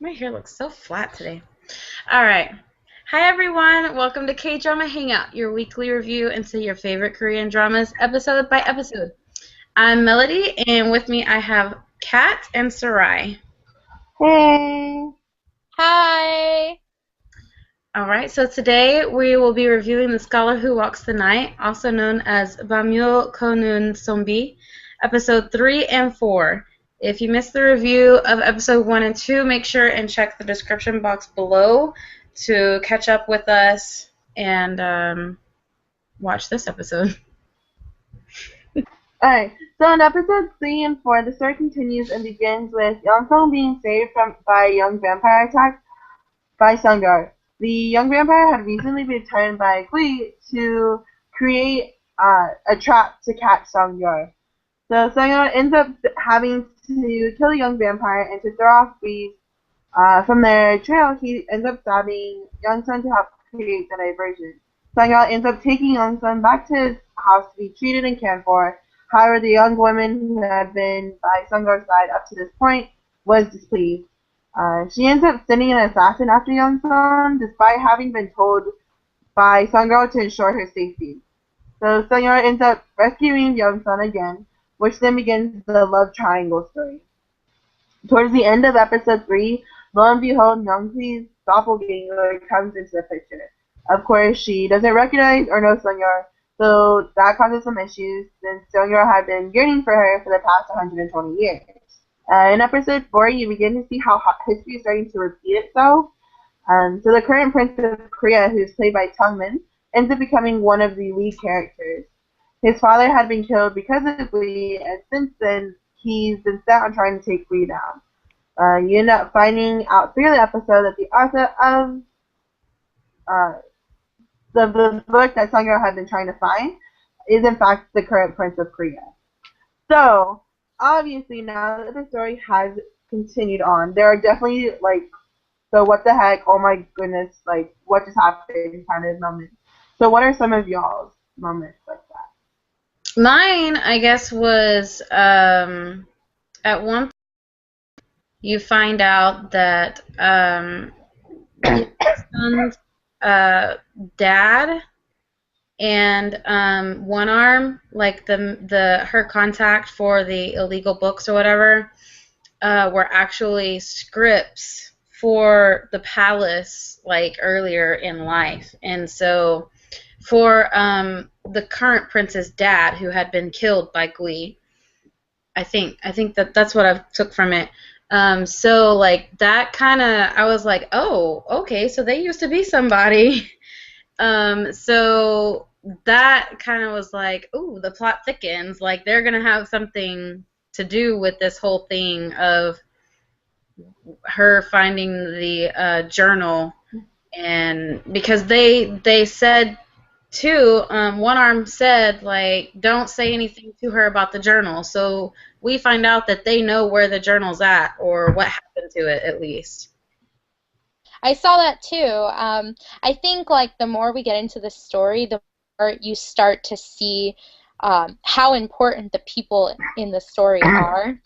My hair looks so flat today. All right. Hi, everyone. Welcome to K-Drama Hangout, your weekly review into your favorite Korean dramas, episode by episode. I'm Melody, and with me I have Kat and Sarai. Hey. Hi. All right, so today we will be reviewing The Scholar Who Walks the Night, also known as Bamyo Konun Sombi, episode 3 and 4. If you missed the review of episode 1 and 2, make sure and check the description box below to catch up with us and watch this episode. Alright, so in episodes 3 and 4, the story continues and begins with Yongsong being saved by a young vampire attacked by Sungar. The young vampire had recently been turned by Glee to create a trap to catch Sungar. So Sungar ends up having to kill the young vampire and to throw off Glee from their trail. He ends up stabbing Youngsun to help create the diversion. Sungar ends up taking Youngsun back to his house to be treated and cared for. However, the young woman who had been by Sungar's side up to this point was displeased. She ends up sending an assassin after Youngsun, despite having been told by Sungar to ensure her safety. So Sungar ends up rescuing Youngsun again, which then begins the love triangle story. Towards the end of episode 3, lo and behold, Youngsi's doppelganger comes into the picture. Of course, she doesn't recognize or know Sungar, so that causes some issues since Sungar had been yearning for her for the past 120 years. In episode 4, you begin to see how history is starting to repeat itself. So the current Prince of Korea, who's played by Tungmin, ends up becoming one of the lead characters. His father had been killed because of Glee, and since then, he's been set on trying to take Glee down. You end up finding out through the episode that the author of the book that Sungar had been trying to find is in fact the current Prince of Korea. So, obviously now that the story has continued on, there are definitely so what the heck, oh my goodness, like what just happened kind of moments. So what are some of y'all's moments like that? Mine, I guess, was at one point you find out that Youngsun's dad and One Arm, like her contact for the illegal books or whatever, were actually scripts for the palace, like earlier in life. And so for the current prince's dad, who had been killed by Glee, I think that's what I took from it. So like that kind of, I was like, oh, okay, so they used to be somebody. So that kind of was like, ooh, the plot thickens. Like they're gonna have something to do with this whole thing of her finding the journal, and because they said too, One Arm said like, don't say anything to her about the journal. So we find out that they know where the journal's at or what happened to it at least. I saw that too. I think like the more we get into the story, the more you start to see how important the people in the story are.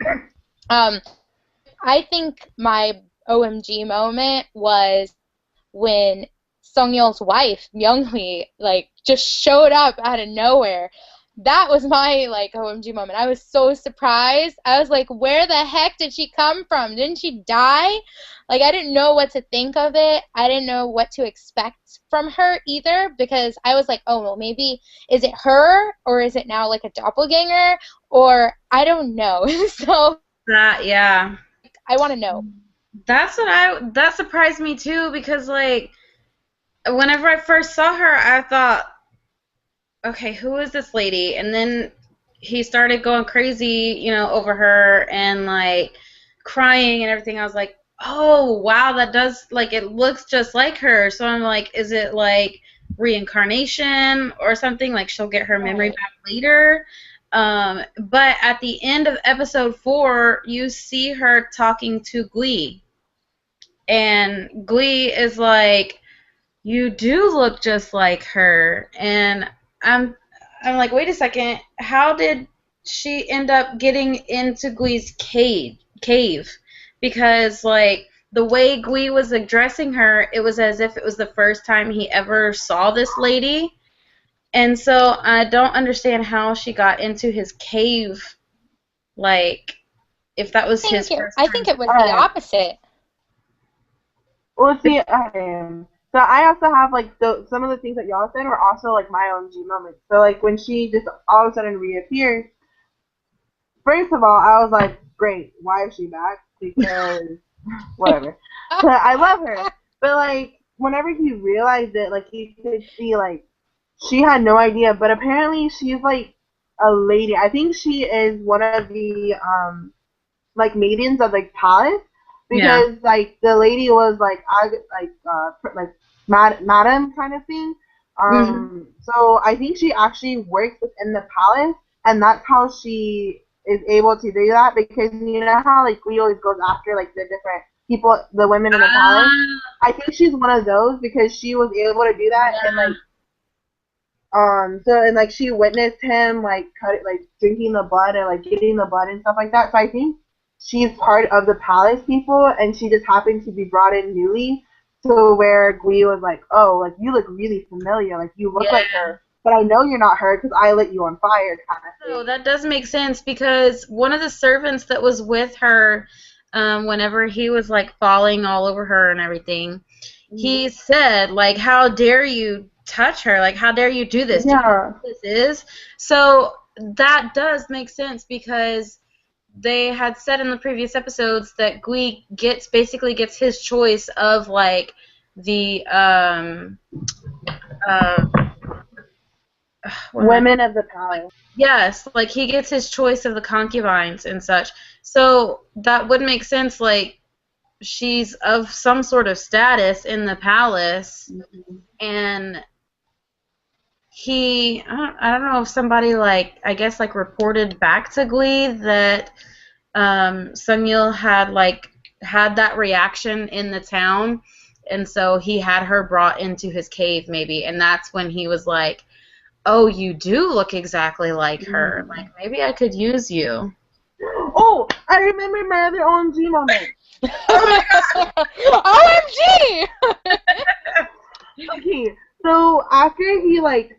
Um, I think my OMG moment was when Sung Yeol's wife, Myung-hee, like just showed up out of nowhere. That was my like OMG moment. I was so surprised. I was like, where the heck did she come from? Didn't she die? Like I didn't know what to think of it. I didn't know what to expect from her either because I was like, oh well, maybe is it her or is it now like a doppelganger or I don't know. So Yeah. I want to know. That surprised me too because like whenever I first saw her, I thought, okay, who is this lady? And then he started going crazy, over her and like crying and everything. I was like, oh, wow, that does, like, it looks just like her. So I'm like, is it like reincarnation or something? Like she'll get her memory back later. But at the end of episode 4, you see her talking to Glee. And Glee is like, you do look just like her. And I'm I'm like, wait a second, how did she end up getting into Glee's cave? Because like the way Gui was addressing her, it was as if it was the first time he ever saw this lady. And so I don't understand how she got into his cave, like, if that was his first I time. think it was the Alright. opposite. Well, see, so I also have like some of the things that y'all said were also like my own G moments. So like when she just all of a sudden reappeared, first of all, I was like, great, why is she back? Because whatever. But I love her. But like whenever he realized it, like you could see like she had no idea. But apparently she's like a lady. I think she is one of the like maidens of like palace Yeah. because like the lady was like madam kind of thing. Hmm. So I think she actually works within the palace, and that's how she is able to do that because you know how like we always goes after like the different people, the women in the palace. I think she's one of those because she was able to do that and Yeah. like so and like she witnessed him like cut like drinking the blood and like getting the blood and stuff like that. So I think she's part of the palace people and she just happened to be brought in newly to where Gui was like, oh, like you look really familiar, like you look Yeah. like her, but I know you're not her because I lit you on fire, kind of So thing. that does make sense because one of the servants that was with her, whenever he was like falling all over her and everything, he said, like, how dare you touch her? Like, how dare you do this? Do you know Yeah, what this is? So that does make sense because they had said in the previous episodes that Gui basically gets his choice of like the uh what am I women of the palace. Yes, like he gets his choice of the concubines and such. So that would make sense, like she's of some sort of status in the palace, and I don't know if somebody like, I guess like reported back to Glee that Sungyeol had like had that reaction in the town, and so he had her brought into his cave maybe, and that's when he was like, oh, you do look exactly like her. Like, maybe I could use you. Oh, I remember my other OMG moment. OMG! Okay, so after he like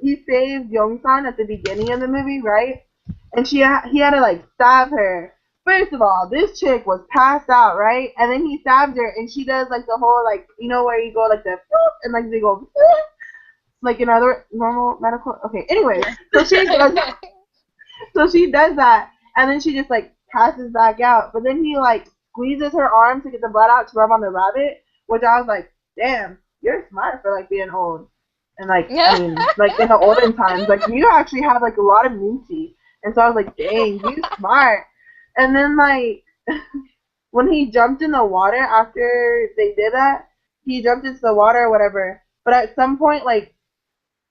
he saved Yongsan at the beginning of the movie, right? And he had to like stab her. First of all, this chick was passed out, right? And then he stabs her, and she does like the whole like you know where you go like the and like they go like in other normal medical. Okay, anyways, so she does that, and then she just like passes back out. But then he like squeezes her arm to get the blood out to rub on the rabbit, which I was like, damn, you're smart for like being old. And like, I mean, like in the olden times, like you actually have like a lot of immunity. And so I was like, dang, you smart. And then like when he jumped in the water after they did that, he jumped into the water or whatever. But at some point, like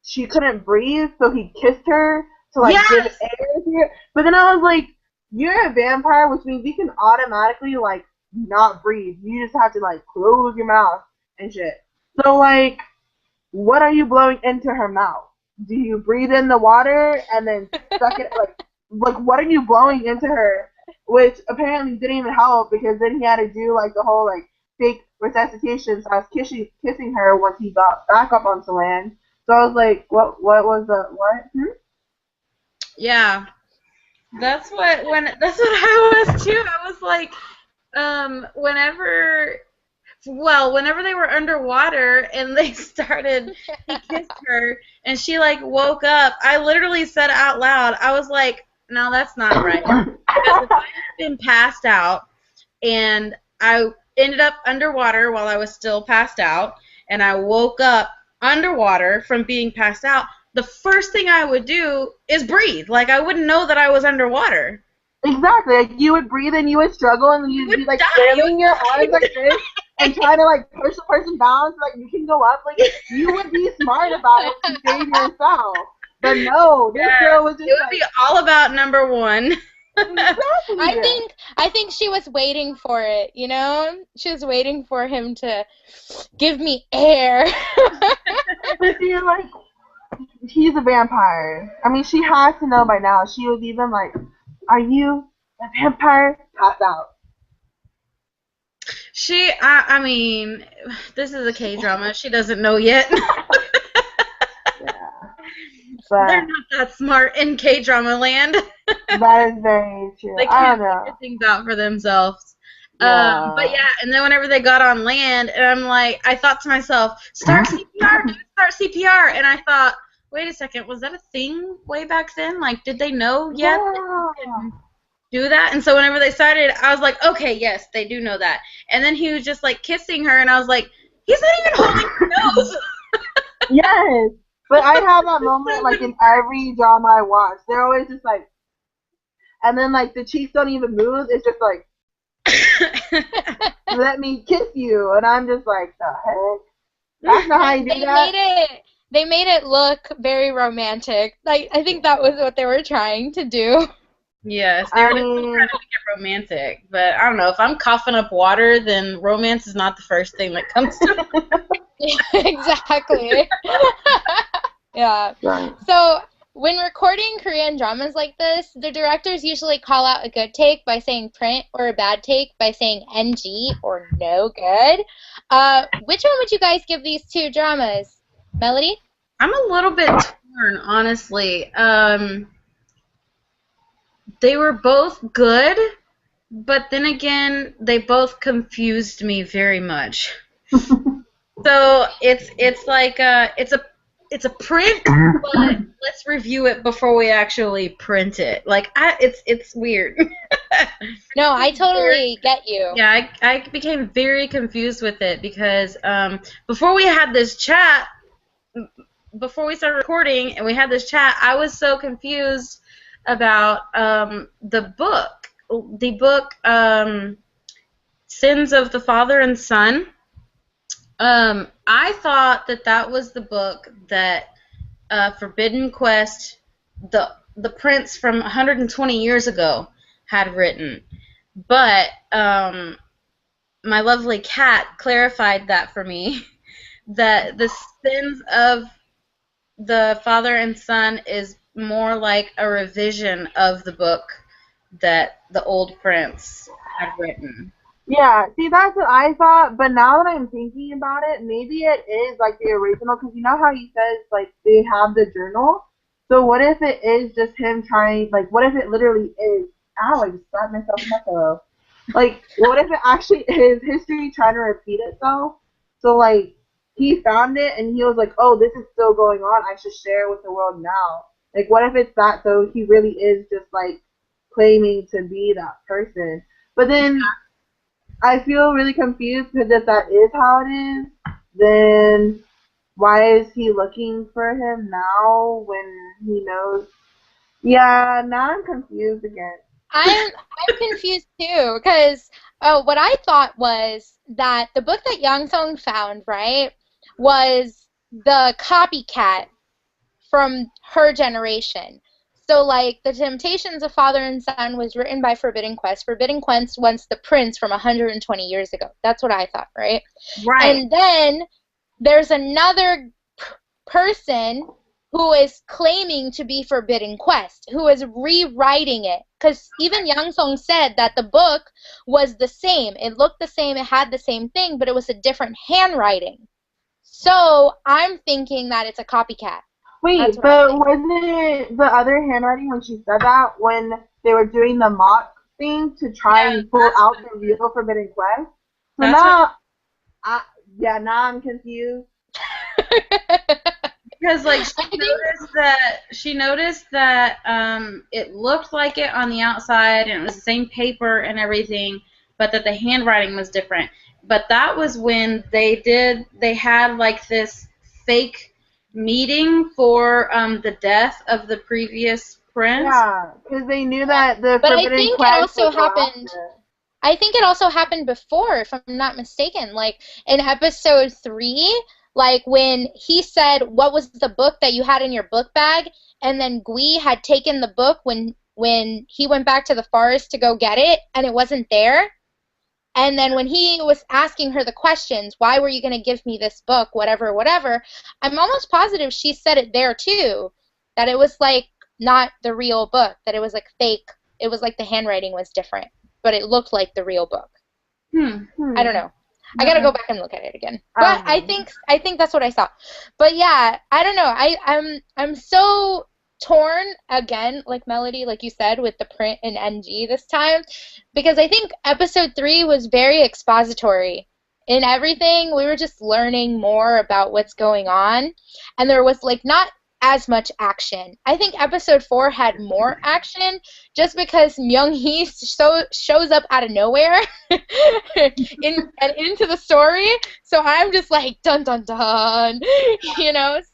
she couldn't breathe, so he kissed her to like give Yes! air to her. But then I was like, you're a vampire, which means you can automatically like not breathe. You just have to like close your mouth and shit. So like, what are you blowing into her mouth? Do you breathe in the water and then suck it like what are you blowing into her? Which apparently didn't even help because then he had to do like the whole like fake resuscitation. So I was kissing her once he got back up onto land. So I was like, what was the what? Yeah. That's what I was too. I was like, whenever they were underwater and they started, he kissed her and she like woke up. I literally said out loud, I was like, no, that's not right. Because if I had been passed out and I ended up underwater while I was still passed out, and I woke up underwater from being passed out, the first thing I would do is breathe. Like, I wouldn't know that I was underwater. Exactly. Like you would breathe and you would struggle and You you'd would be like die. flailing your arms like this and try to like push the person down so like you can go up. Like you would be smart about it to save yourself. But no, this Yes, girl was it just would like be all about number one. exactly. I think she was waiting for it, you know? She was waiting for him to give me air. But see, like he's a vampire. I mean, she has to know by now. She was even like, "Are you a vampire?" Pass out. I mean, this is a K-drama. She doesn't know yet. Yeah. They're But not that smart in K-drama land. that is very true. They I don't can't know. figure things out for themselves. But Yeah. yeah, and then whenever they got on land, and I'm like, I thought to myself, start CPR, dude, start CPR. And I thought, wait a second, was that a thing way back then? Like, did they know yet that you Yeah. can do that? And so whenever they started, I was like, okay, yes, they do know that. And then he was just like kissing her, and I was like, he's not even holding her nose. Yes. But I have that So moment like in every drama I watch. They're always just like, and then like the cheeks don't even move. It's just like, let me kiss you, and I'm just like, the heck? That's not how you do They that. made it look very romantic. Like I think that was what they were trying to do. Yes, they were I definitely trying mean, to make it romantic, but I don't know. If I'm coughing up water, then romance is not the first thing that comes to mind. Exactly. Yeah. right. So when recording Korean dramas like this, the directors usually call out a good take by saying print or a bad take by saying NG or no good. Which one would you guys give these two dramas? Melody? I'm a little bit torn, honestly. They were both good, but then again, they both confused me very much. So it's like it's a print, but let's review it before we actually print it. Like it's weird. No, I totally get you. Yeah, I became very confused with it because before we had this chat, before we started recording and we had this chat, I was so confused about the book, Sins of the Father and Son. I thought that was the book that Forbidden Quest, the prince from 120 years ago, had written. But my lovely cat clarified that for me, that the sins of the father and son is more like a revision of the book that the old prince had written. Yeah, see, that's what I thought, but now that I'm thinking about it, maybe it is like the original, because you know how he says, like, they have the journal? So what if it is just him trying, like, what if it literally is, ow, I just slapped myself in my pillow. Like, what if it actually is history trying to repeat itself? So, like, he found it and he was like, oh, this is still going on, I should share with the world now. Like, what if it's that, so he really is just, like, claiming to be that person? But then I feel really confused because if that is how it is, then why is he looking for him now when he knows? Yeah, now I'm confused again. I'm confused too, because what I thought was that the book that Yang Song found, right, was the copycat from her generation. So, like, The Temptations of Father and Son was written by Forbidden Quest. Forbidden Quest was the prince from 120 years ago. That's what I thought, right? Right. And then there's another person who is claiming to be Forbidden Quest, who is rewriting it. Because even Yang Song said that the book was the same. It looked the same, it had the same thing, but it was a different handwriting. So I'm thinking that it's a copycat. That's Wait, what I'm but thinking. wasn't it the other handwriting when she said that when they were doing the mock thing to try Yeah, and pull that's out what the real Forbidden Quest? So that's what now, now I'm confused. because like I think she noticed that it looked like it on the outside and it was the same paper and everything, but that the handwriting was different. But that was when they had like this fake meeting for the death of the previous prince. Yeah, because they knew that the but Forbidden Quest would go after. I think it also happened before, if I'm not mistaken. Like in episode 3, like when he said, "What was the book that you had in your book bag?" and then Gui had taken the book when he went back to the forest to go get it, and it wasn't there. And then when he was asking her the questions, "Why were you going to give me this book?" Whatever, whatever. I'm almost positive she said it there too, that it was like not the real book, that it was like fake. It was like the handwriting was different, but it looked like the real book. I don't know. I gotta go back and look at it again. I But don't I know. think that's what I saw. But yeah, I don't know. I'm so torn again, like Melody, like you said, with the print and NG this time, because I think episode 3 was very expository. In everything, we were just learning more about what's going on, and there was like not as much action. I think episode 4 had more action just because Myung Hee shows up out of nowhere into the story. So I'm just like dun dun dun,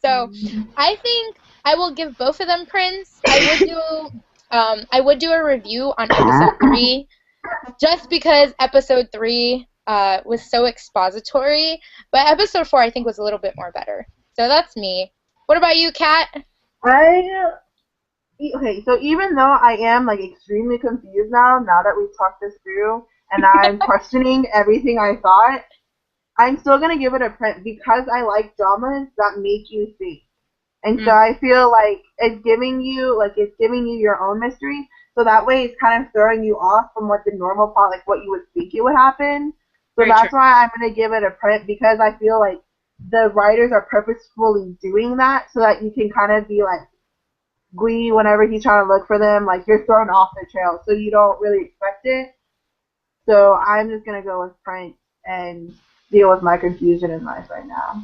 So I think I will give both of them prints. I would do a review on episode 3 just because episode 3 was so expository, but episode 4 I think was a little bit more better. So that's me. What about you, Kat? Okay, so even though I am like extremely confused now that we've talked this through, and I'm questioning everything I thought, I'm still gonna give it a print because I like dramas that make you think. And so I feel like it's giving you your own mystery. So that way it's kind of throwing you off from what the normal plot, like what you would think it would happen. So Very that's true. why I'm gonna give it a print because I feel like the writers are purposefully doing that so that you can kind of be like Glee whenever he's trying to look for them, like you're thrown off the trail, so you don't really expect it. So I'm just gonna go with print and deal with my confusion in life right now.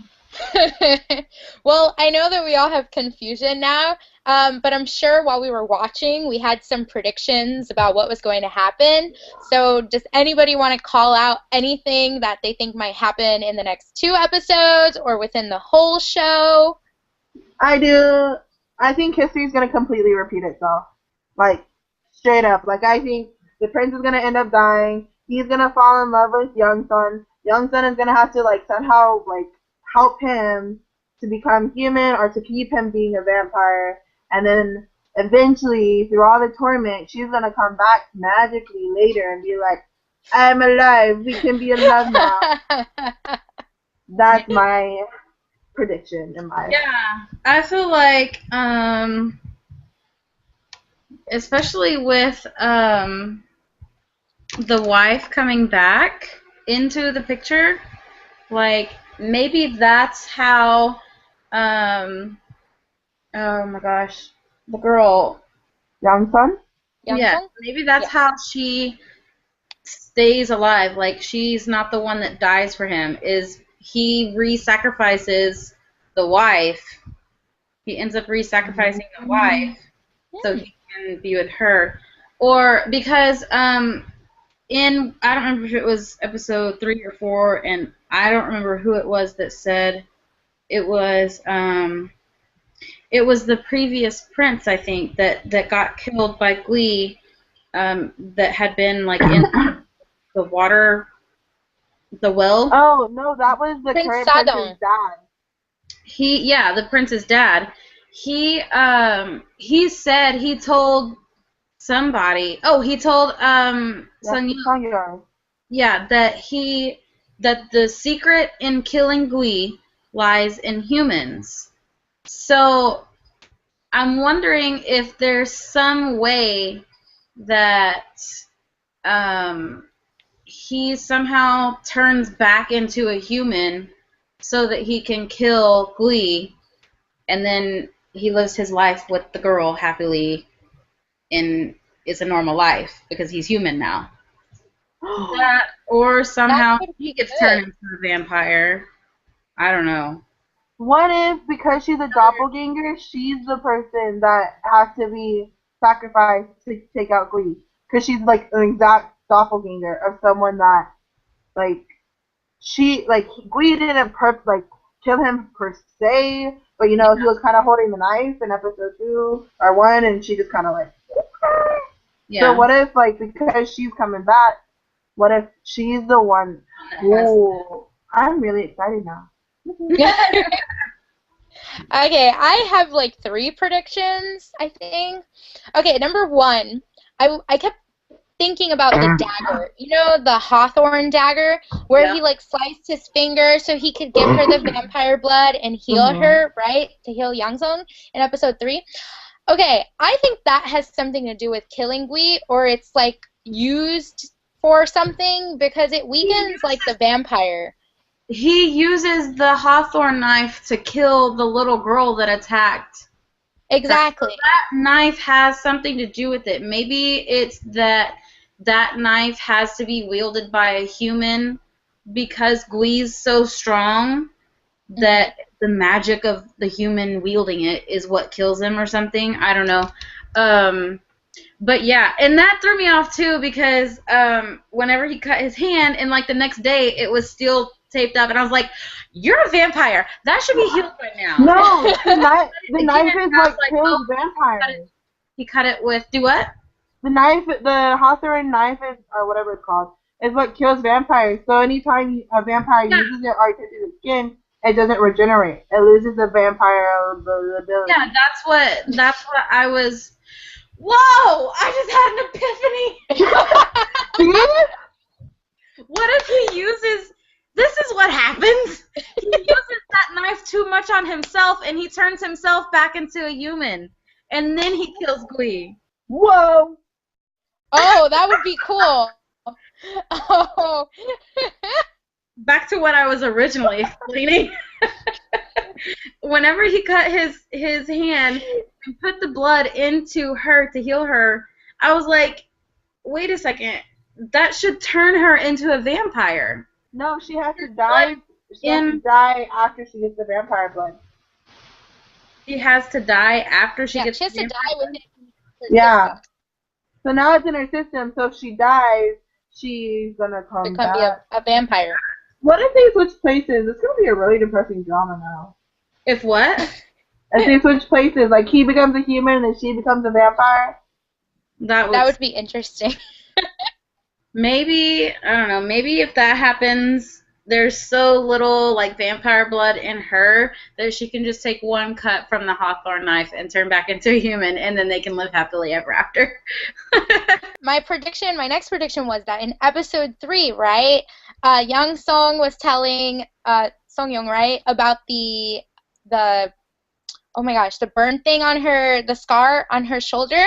Well, I know that we all have confusion now, but I'm sure while we were watching, we had some predictions about what was going to happen. So does anybody want to call out anything that they think might happen in the next 2 episodes or within the whole show? I do. I think history's gonna completely repeat itself. Like, straight up. Like, I think the prince is gonna end up dying. He's gonna fall in love with Young Sun. Young Sun is gonna have to, like, somehow, like, help him to become human or to keep him being a vampire. And then eventually, through all the torment, she's gonna come back magically later and be like, I'm alive. We can be in love now. That's my prediction in life. Yeah, I feel like, especially with the wife coming back into the picture, like maybe that's how, oh my gosh, the girl, Young Sun? yeah, Youngsung? maybe that's Yeah. how she stays alive. Like she's not the one that dies for him. Is he re-sacrifices the wife? He ends up re-sacrificing the wife so he can be with her, or because in I don't remember if it was episode 3 or 4, and I don't remember who it was that said it was. It was the previous prince, I think, that got killed by Glee, that had been like in the water, the well. Oh, no, that was the Prince current Sadong. prince's dad. The prince's dad. He said he told somebody. Oh, he told Sun Yu. Sangyeong. Yeah, that the secret in killing Gui lies in humans. So I'm wondering if there's some way that he somehow turns back into a human so that he can kill Glee, and then he lives his life with the girl happily and it's a normal life because he's human now. That, or somehow That could he be gets good. turned into a vampire. I don't know. What if, because she's a doppelganger, she's the person that has to be sacrificed to take out Glee? Because she's like an exact doppelganger of someone that, like, Glee didn't kill him per se, but he was kind of holding the knife in episode 2 or 1, and she just kind of like, okay. Yeah. So what if, like, because she's coming back, what if she's the one? Ooh, I'm really excited now. Okay, I have like 3 predictions, I think. Okay, number 1, I kept thinking about the dagger. You know, the Hawthorne dagger, where he like sliced his finger so he could give her the vampire blood and heal her, right? To heal Youngsung in episode 3. Okay, I think that has something to do with killing Gui, or it's like used for something because it weakens like the vampire. He uses the hawthorn knife to kill the little girl that attacked. Exactly. That knife has something to do with it. Maybe it's that knife has to be wielded by a human because Gwee's so strong that the magic of the human wielding it is what kills him or something. I don't know. But yeah, and that threw me off too because whenever he cut his hand and like the next day it was still taped up and I was like, you're a vampire. That should be healed by now. No, the knife is what kills vampires. He cut it with, do what? The knife, the Hawthorne knife is, or whatever it's called, is what kills vampires. So anytime a vampire uses it or touches its skin, it doesn't regenerate. It loses the vampire ability. Yeah, that's what I was. Whoa! I just had an epiphany. What if he uses? This is what happens. He uses that knife too much on himself, and he turns himself back into a human, and then he kills Gwee. Whoa! Oh, that would be cool. Oh. Back to what I was originally explaining. Whenever he cut his hand and put the blood into her to heal her, I was like, wait a second. That should turn her into a vampire. No, she has to die. She has to die after she gets the vampire blood. She has to die after she gets she has to die with it. Yeah. So now it's in her system, so if she dies, she's gonna come back. Be a vampire. What if they switch places? It's gonna be a really depressing drama now. If what? If they switch places, like he becomes a human and then she becomes a vampire. That would be interesting. Maybe, I don't know, maybe if that happens, there's so little like vampire blood in her that she can just take one cut from the Hawthorne knife and turn back into a human, and then they can live happily ever after. My next prediction was that in episode 3, right, Young Song was telling Song Young, right, about the oh my gosh, the burn thing on the scar on her shoulder,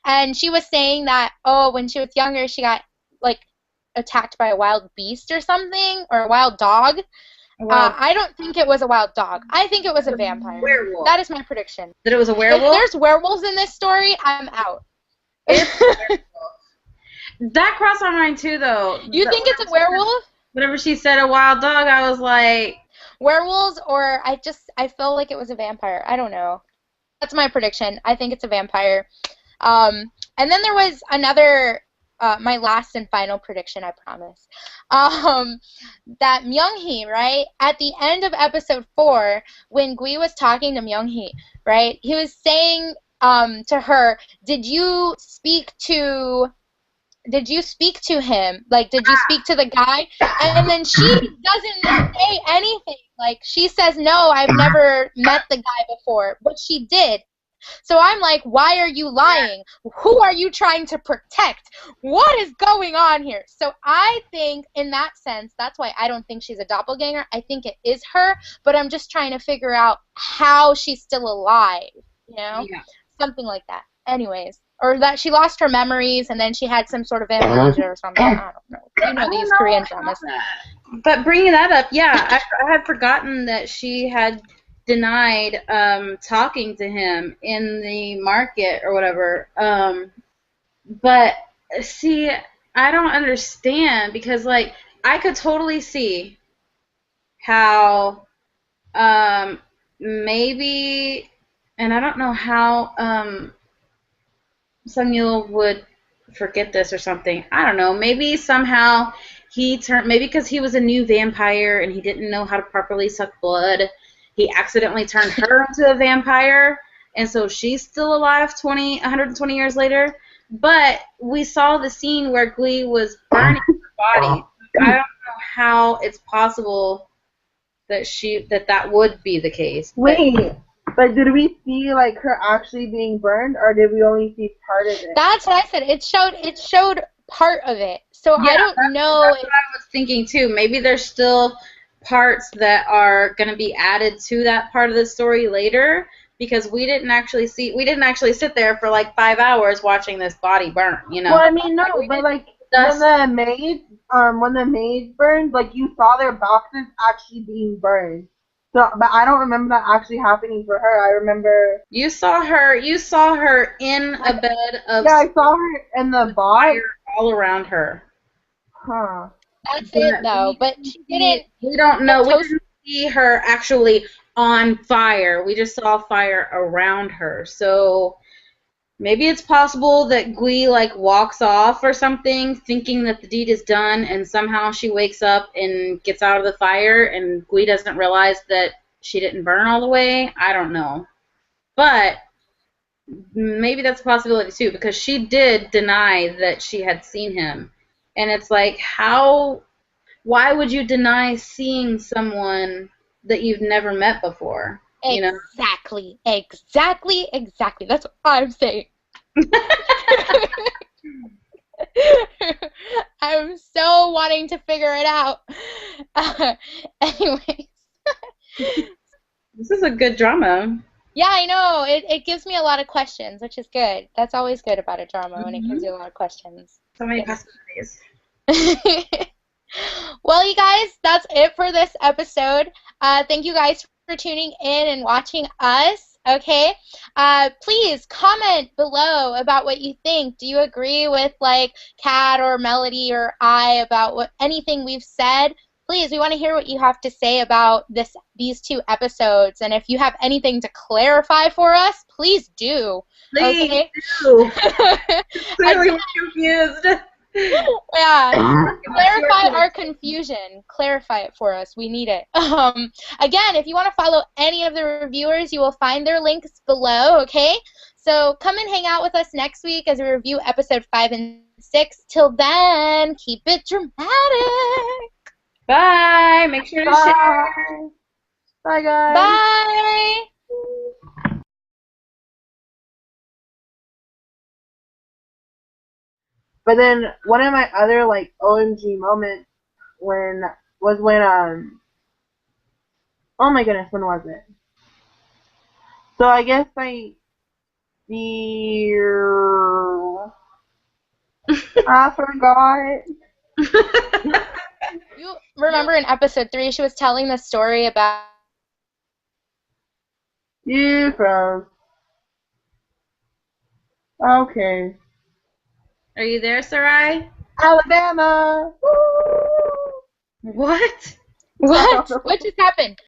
and she was saying that when she was younger she got like attacked by a wild beast or something, or a wild dog. I don't think it was a wild dog. I think it was a vampire. Werewolf. That is my prediction. That it was a werewolf? If there's werewolves in this story, I'm out. That crossed my mind too, though. You think it's a werewolf? Whenever she said a wild dog, I was like... Werewolves, or I felt like it was a vampire. I don't know. That's my prediction. I think it's a vampire. And then there was another... my last and final prediction, I promise. That Myung-hee, right, at the end of episode 4, when Gui was talking to Myung-hee, right, he was saying to her, did you speak to him? Like, did you speak to the guy? And then she doesn't say anything. Like, she says, no, I've never met the guy before. But she did. So I'm like, why are you lying? Who are you trying to protect? What is going on here? So I think in that sense, that's why I don't think she's a doppelganger. I think it is her, but I'm just trying to figure out how she's still alive, you know? Yeah. Something like that. Anyways. Or that she lost her memories and then she had some sort of amnesia or something. I don't know. You know these Korean dramas. But bringing that up, yeah, I had forgotten that she had denied talking to him in the market or whatever. But see, I don't understand because like I could totally see how maybe, and I don't know how Sung-yul would forget this or something. I don't know. Maybe somehow maybe because he was a new vampire and he didn't know how to properly suck blood, he accidentally turned her into a vampire, and so she's still alive 120 years later. But we saw the scene where Glee was burning her body. I don't know how it's possible that that would be the case. Wait, but did we see like her actually being burned, or did we only see part of it? That's what I said. It showed part of it. So yeah, I don't know. That's what I was thinking too. Maybe there's still parts that are going to be added to that part of the story later, because we didn't actually sit there for like 5 hours watching this body burn, you know. Well, I mean, no, but like when Dust. the maids burned, like you saw their boxes actually being burned. So, but I don't remember that actually happening for her. I remember, You saw her. You saw her in a like, bed of yeah, I saw her in the box. fire all around her. Huh. That's it But though. we But didn't she see. didn't We don't know. get We toasted. didn't see her actually on fire. We just saw fire around her. So maybe it's possible that Gui like walks off or something, thinking that the deed is done, and somehow she wakes up and gets out of the fire, and Gui doesn't realize that she didn't burn all the way. I don't know, but maybe that's a possibility too, because she did deny that she had seen him, and it's like, how? Why would you deny seeing someone that you've never met before? You know? Exactly. Exactly. Exactly. That's what I'm saying. I'm so wanting to figure it out. Anyways, This is a good drama. yeah, I know. It gives me a lot of questions, which is good. That's always good about a drama when it gives Hmm. you a lot of questions. So many Yes. possibilities. Well, you guys, that's it for this episode. Thank you guys for tuning in and watching us. Okay, please comment below about what you think. Do you agree with like Kat or Melody or I about what anything we've said? Please, we want to hear what you have to say about these two episodes. And if you have anything to clarify for us, please do. Please Okay. do. Clearly, Again, we're confused. yeah. What's your Clarify our opinion? confusion. Clarify it for us. We need it. Again, if you want to follow any of the reviewers, you will find their links below, okay? So come and hang out with us next week as we review episode 5 and 6. Till then, keep it dramatic. Bye. Make sure to share. Bye. Bye, guys. Bye. But then one of my other like OMG moments when was when oh my goodness, when was it? So I guess the I forgot. You remember in episode 3, she was telling the story about. You froze. Okay. Are you there, Sarai? Alabama. Woo! What? I don't What? know. What just happened?